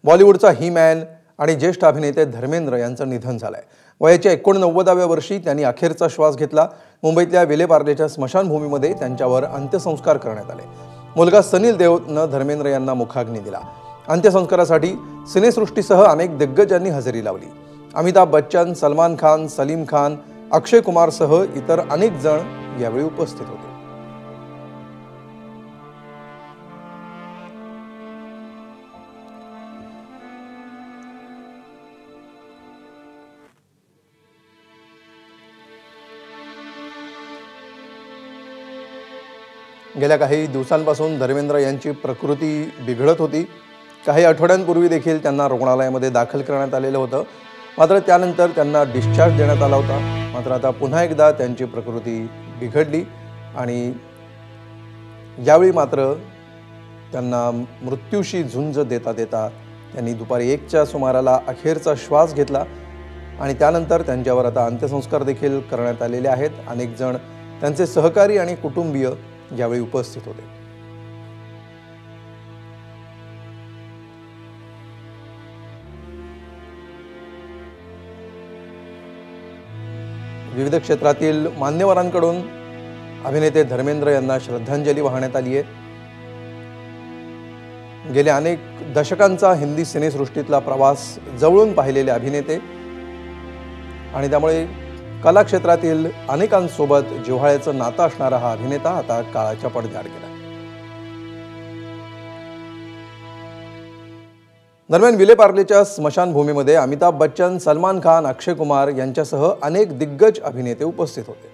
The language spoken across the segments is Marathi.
बॉलिवूडचा ही मॅन आणि ज्येष्ठ अभिनेते धर्मेंद्र यांचं निधन झालंय। वयाच्या 89व्या वर्षी त्यांनी अखेरचा श्वास घेतला। मुंबईतल्या विलेपार्लेच्या स्मशानभूमीमध्ये त्यांच्यावर अंत्यसंस्कार करण्यात आले। मुलगा सनील देओलनं धर्मेंद्र यांना मुखाग्नी दिला। अंत्यसंस्कारासाठी सिनेसृष्टीसह अनेक दिग्गजांनी हजेरी लावली। अमिताभ बच्चन, सलमान खान, सलीम खान, अक्षय कुमारसह इतर अनेक जण यावेळी उपस्थित होते। गेल्या काही दिवसांपासून धर्मेंद्र यांची प्रकृती बिघडत होती। काही आठवड्यांपूर्वी देखील त्यांना रुग्णालयामध्ये दाखल करण्यात आलेलं होतं, मात्र त्यानंतर त्यांना डिस्चार्ज देण्यात आला होता। मात्र आता पुन्हा एकदा त्यांची प्रकृती बिघडली आणि यावेळी मात्र त्यांना मृत्यूशी झुंज देता देता त्यांनी दुपारी 1च्या सुमाराला अखेरचा श्वास घेतला आणि त्यानंतर त्यांच्यावर आता अंत्यसंस्कार देखील करण्यात आलेले आहेत। अनेक जण, त्यांचे सहकारी आणि कुटुंबीय यावेळी उपस्थित होते। विविध क्षेत्रातील मान्यवरांकडून अभिनेते धर्मेंद्र यांना श्रद्धांजली वाहण्यात आली आहे। गेल्या अनेक दशकांचा हिंदी सिनेसृष्टीतला प्रवास जवळून पाहिलेले अभिनेते आणि त्यामुळे कला क्षेत्रातील अनेकांसोबत जिव्हाळ्याचं नातं असणारा हा अभिनेता आता काळाच्या पडद्याआड गेला। दरम्यान विलेपार्लेच्या स्मशानभूमीमध्ये अमिताभ बच्चन, सलमान खान, अक्षय कुमार यांच्यासह अनेक दिग्गज अभिनेते उपस्थित होते।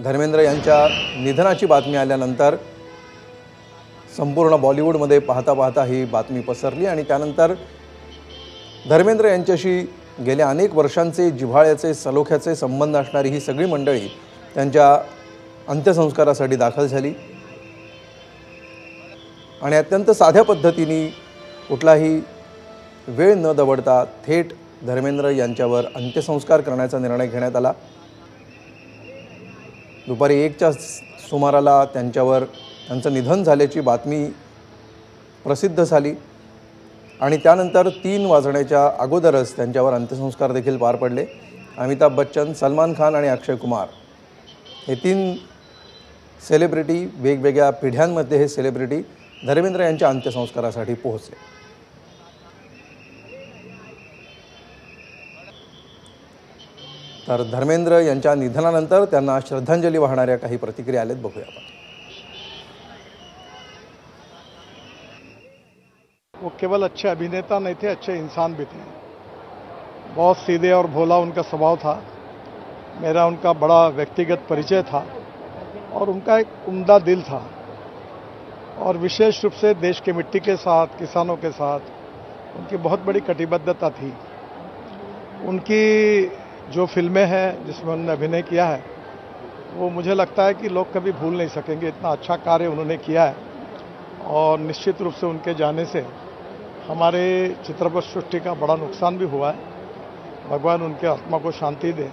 धर्मेंद्र यांच्या निधनाची बातमी आल्यानंतर संपूर्ण बॉलिवूडमध्ये पाहता पाहता ही बातमी पसरली आणि त्यानंतर धर्मेंद्र यांच्याशी गेल्या अनेक वर्षांचे जिव्हाळ्याचे सलोख्याचे संबंध असणारी ही सगळी मंडळी त्यांच्या अंत्यसंस्कारासाठी दाखल झाली आणि अत्यंत साध्या पद्धतीने कुठलाही वेळ न दवडता थेट धर्मेंद्र यांच्यावर अंत्यसंस्कार करण्याचा निर्णय घेण्यात आला। दुपारी 1च्या सुमाराला त्यांचं निधन झाल्याची बातमी प्रसिद्ध झाली आणि त्यानंतर 3 वाजण्याच्या अगोदरच त्यांच्यावर अंत्यसंस्कार देखील पार पडले। अमिताभ बच्चन, सलमान खान आणि अक्षय कुमार हे 3 सेलिब्रिटी, वेगवेगळ्या पिढ्यांमध्ये हे सेलिब्रिटी धर्मेंद्र यांच्या अंत्यसंस्कारासाठी पोहोचले। तर धर्मेंद्र यांच्या निधनानंतर त्यांना श्रद्धांजली वाहणाऱ्या काही प्रतिक्रिया आल्यात, बघूया आपण। वो केवल अच्छे अभिनेता नहीं थे, अच्छे इंसान भी थे। बहुत सीधे और भोला उनका स्वभाव था। मेरा उनका बड़ा व्यक्तिगत परिचय था और उनका एक उम्दा दिल था और विशेष रूप से देश की मिट्टी के साथ, किसानों के साथ उनकी बहुत बड़ी कटिबद्धता थी। उनकी जो फिल्में हैं जिसमें उन्होंने अभिनय किया है वो मुझे लगता है कि लोग कभी भूल नहीं सकेंगे। इतना अच्छा कार्य उन्होंने किया है और निश्चित रूप से उनके जाने से हमारे चित्रपट सृष्टि का बड़ा नुकसान भी हुआ है। भगवान उनके आत्मा को शांति दे,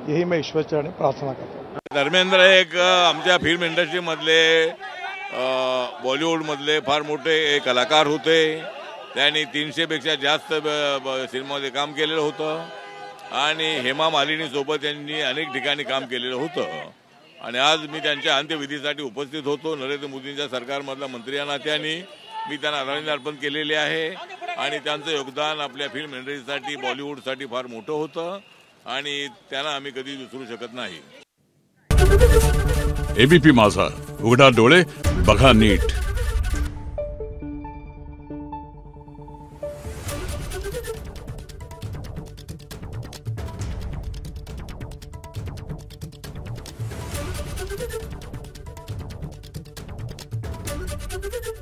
यही मैं ईश्वर चरणी प्रार्थना करता हूँ। धर्मेंद्र एक आमच्या फिल्म इंडस्ट्रीमधले बॉलिवूडमधले फार मोठे कलाकार होते। त्यांनी 300 पेक्षा जास्त सिनेमामध्ये काम केलेलं होतं आणि हेमा मालिनी सोबत त्यांनी अनेक ठिकाणी काम केलेलं होतं आणि आज मी त्यांच्या अंत्यविधीसाठी उपस्थित होतो। नरेंद्र मोदींच्या सरकारमधला मंत्री या नात्याने मी त्यांना आदरांजली अर्पण केलेली आहे आणि त्यांचं योगदान आपल्या फिल्म इंडस्ट्रीसाठी, बॉलिवूडसाठी फार मोठं होतं आणि त्यांना आम्ही कधी विसरू शकत नाही। एबीपी माझा, उघडा डोळे बघा नीट। Thank you.